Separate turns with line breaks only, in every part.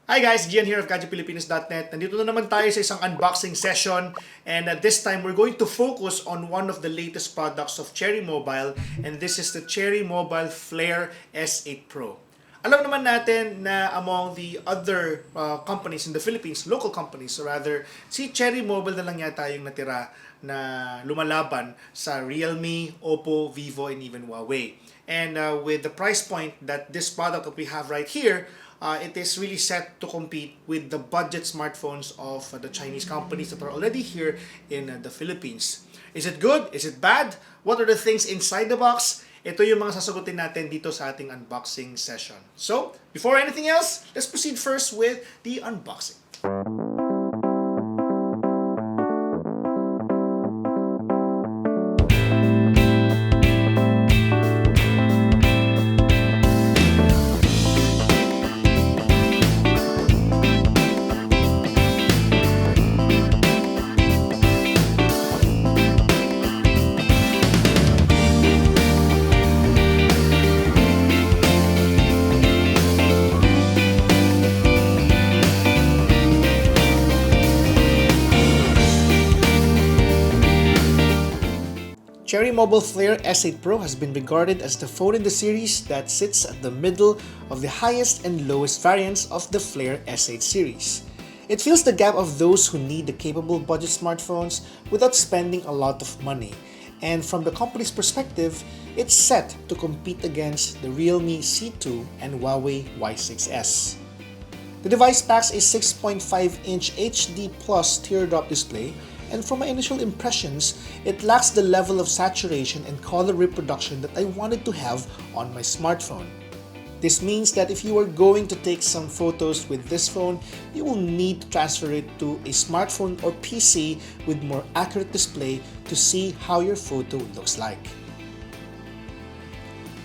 Hi guys, Gian here of GadgetPhilippines.net. Nandito na naman tayo sa isang unboxing session, and this time we're going to focus on one of the latest products of Cherry Mobile, and this is the Cherry Mobile Flare S8 Pro. Alam naman natin na among the other companies in the Philippines, local companies rather, si Cherry Mobile na lang yata yung natira na lumalaban sa Realme, Oppo, Vivo, and even Huawei. And with the price point that this product that we have right here, it is really set to compete with the budget smartphones of the Chinese companies that are already here in the Philippines. Is it good? Is it bad? What are the things inside the box? Ito yung mga sasagutin natin dito sa ating unboxing session. So, before anything else, let's proceed first with the unboxing. Cherry Mobile Flare S8 Pro has been regarded as the phone in the series that sits at the middle of the highest and lowest variants of the Flare S8 series. It fills the gap of those who need the capable budget smartphones without spending a lot of money, and from the company's perspective, it's set to compete against the Realme C2 and Huawei Y6S. The device packs a 6.5-inch HD Plus teardrop display, and from my initial impressions, it lacks the level of saturation and color reproduction that I wanted to have on my smartphone. This means that if you are going to take some photos with this phone, you will need to transfer it to a smartphone or PC with more accurate display to see how your photo looks like.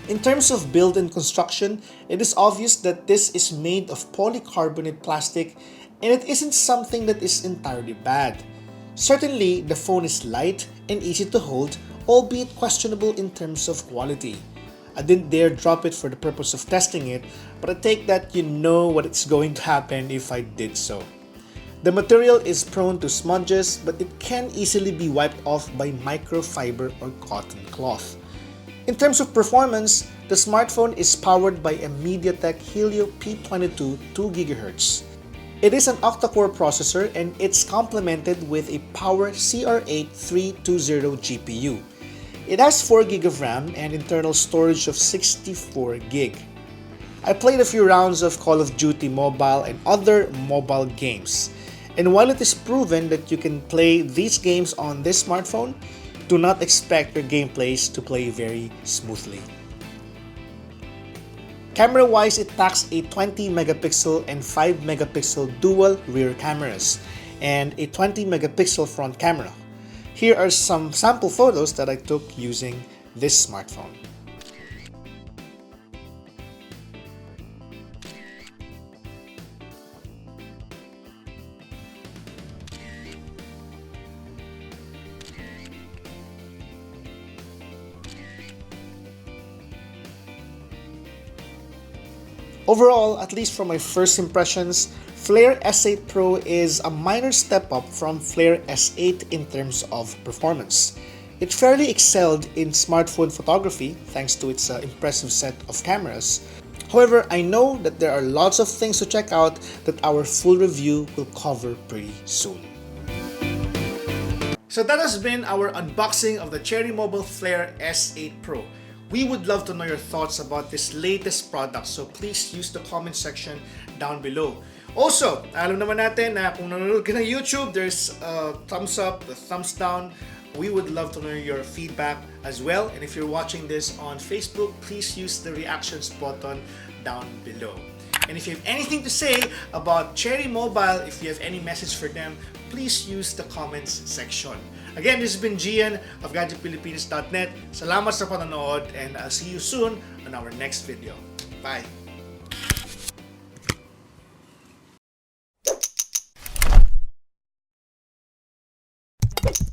In terms of build and construction, it is obvious that this is made of polycarbonate plastic, and it isn't something that is entirely bad. Certainly, the phone is light and easy to hold, albeit questionable in terms of quality. I didn't dare drop it for the purpose of testing it, but I take that you know what is going to happen if I did so. The material is prone to smudges, but it can easily be wiped off by microfiber or cotton cloth. In terms of performance, the smartphone is powered by a MediaTek Helio P22 2GHz. It is an octa-core processor, and it's complemented with a Power CR8 320 GPU. It has 4GB of RAM and internal storage of 64GB. I played a few rounds of Call of Duty Mobile and other mobile games, and while it is proven that you can play these games on this smartphone, do not expect your gameplays to play very smoothly. Camera-wise, it packs a 20MP and 5MP dual rear cameras and a 20MP front camera. Here are some sample photos that I took using this smartphone. Overall, at least from my first impressions, Flare S8 Pro is a minor step up from Flare S8 in terms of performance. It fairly excelled in smartphone photography thanks to its impressive set of cameras. However, I know that there are lots of things to check out that our full review will cover pretty soon. So that has been our unboxing of the Cherry Mobile Flare S8 Pro. We would love to know your thoughts about this latest product, so please use the comment section down below. Also, alam naman natin na kung nanonood ka ng YouTube, there's a thumbs up, a thumbs down. We would love to know your feedback as well. And if you're watching this on Facebook, please use the reactions button down below. And if you have anything to say about Cherry Mobile, if you have any message for them, please use the comments section. Again, this has been Gian of GadgetPhilippines.net. Salamat sa panonood, and I'll see you soon on our next video. Bye!